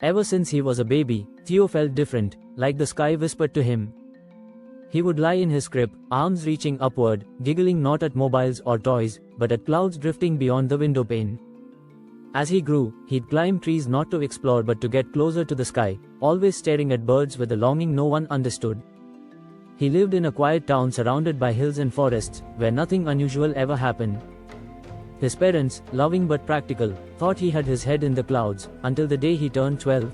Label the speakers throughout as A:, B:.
A: Ever since he was a baby, Theo felt different, like the sky whispered to him. He would lie in his crib, arms reaching upward, giggling not at mobiles or toys, but at clouds drifting beyond the windowpane. As he grew, he'd climb trees not to explore but to get closer to the sky, always staring at birds with a longing no one understood. He lived in a quiet town surrounded by hills and forests, where nothing unusual ever happened. His parents, loving but practical, thought he had his head in the clouds, until the day he turned 12.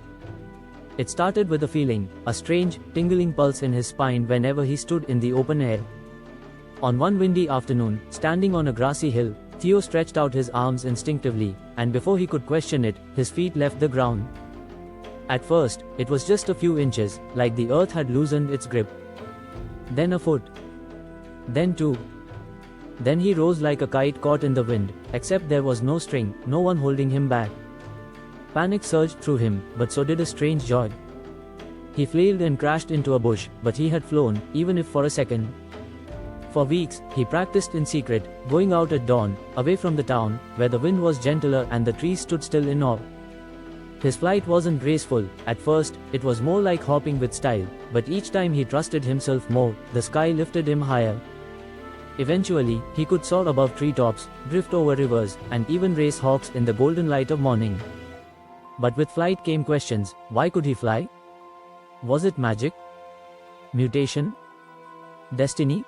A: It started with a feeling, a strange, tingling pulse in his spine whenever he stood in the open air. On one windy afternoon, standing on a grassy hill, Theo stretched out his arms instinctively, and before he could question it, his feet left the ground. At first, it was just a few inches, like the earth had loosened its grip. Then a foot. Then two. Then he rose like a kite caught in the wind, except there was no string, no one holding him back. Panic surged through him, but so did a strange joy. He flailed and crashed into a bush, but he had flown, even if for a second. For weeks, he practiced in secret, going out at dawn, away from the town, where the wind was gentler and the trees stood still in awe. His flight wasn't graceful. At first, it was more like hopping with style, but each time he trusted himself more, the sky lifted him higher. Eventually, he could soar above treetops, drift over rivers, and even race hawks in the golden light of morning. But with flight came questions. Why could he fly? Was it magic? Mutation? Destiny?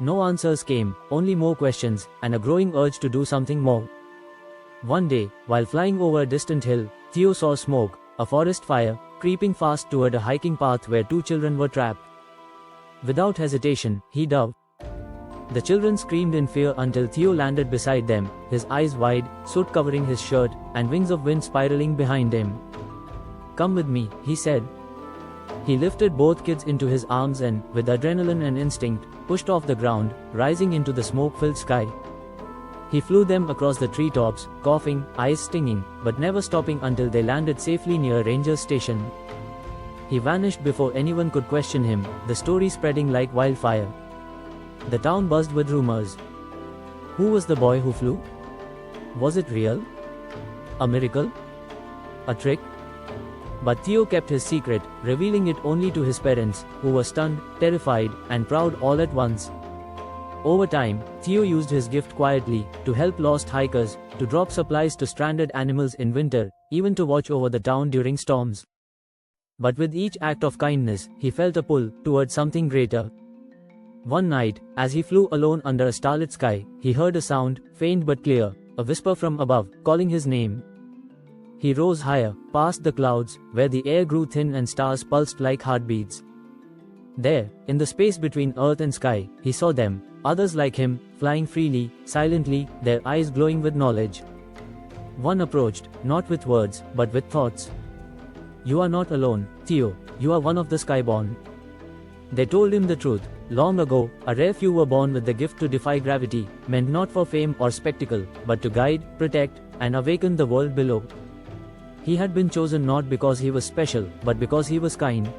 A: No answers came, only more questions, and a growing urge to do something more. One day, while flying over a distant hill, Theo saw smoke, a forest fire, creeping fast toward a hiking path where two children were trapped. Without hesitation, he dove. The children screamed in fear until Theo landed beside them, his eyes wide, soot covering his shirt, and wings of wind spiraling behind him. "Come with me," he said. He lifted both kids into his arms and, with adrenaline and instinct, pushed off the ground, rising into the smoke-filled sky. He flew them across the treetops, coughing, eyes stinging, but never stopping until they landed safely near a ranger's station. He vanished before anyone could question him, the story spreading like wildfire. The town buzzed with rumors. Who was the boy who flew? Was it real? A miracle? A trick? But Theo kept his secret, revealing it only to his parents, who were stunned, terrified, and proud all at once. Over time, Theo used his gift quietly, to help lost hikers, to drop supplies to stranded animals in winter, even to watch over the town during storms. But with each act of kindness, he felt a pull toward something greater. One night, as he flew alone under a starlit sky, he heard a sound, faint but clear, a whisper from above, calling his name. He rose higher, past the clouds, where the air grew thin and stars pulsed like heartbeats. There, in the space between earth and sky, he saw them, others like him, flying freely, silently, their eyes glowing with knowledge. One approached, not with words, but with thoughts. "You are not alone, Theo, you are one of the skyborn." They told him the truth. Long ago, a rare few were born with the gift to defy gravity, meant not for fame or spectacle, but to guide, protect, and awaken the world below. He had been chosen not because he was special, but because he was kind.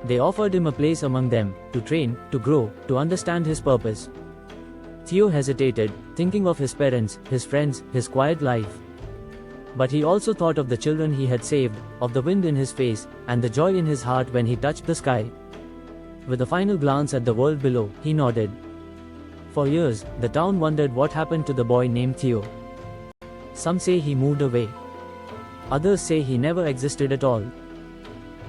A: They offered him a place among them, to train, to grow, to understand his purpose. Theo hesitated, thinking of his parents, his friends, his quiet life. But he also thought of the children he had saved, of the wind in his face, and the joy in his heart when he touched the sky. With a final glance at the world below, he nodded. For years, the town wondered what happened to the boy named Theo. Some say he moved away. Others say he never existed at all.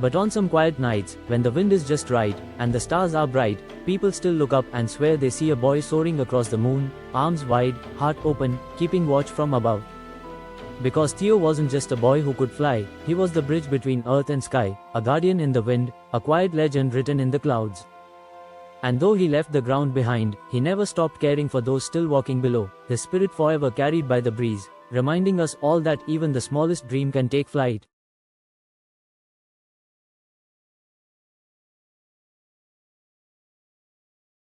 A: But on some quiet nights, when the wind is just right, and the stars are bright, people still look up and swear they see a boy soaring across the moon, arms wide, heart open, keeping watch from above. Because Theo wasn't just a boy who could fly, he was the bridge between earth and sky, a guardian in the wind, a quiet legend written in the clouds. And though he left the ground behind, he never stopped caring for those still walking below, his spirit forever carried by the breeze, reminding us all that even the smallest dream can take flight.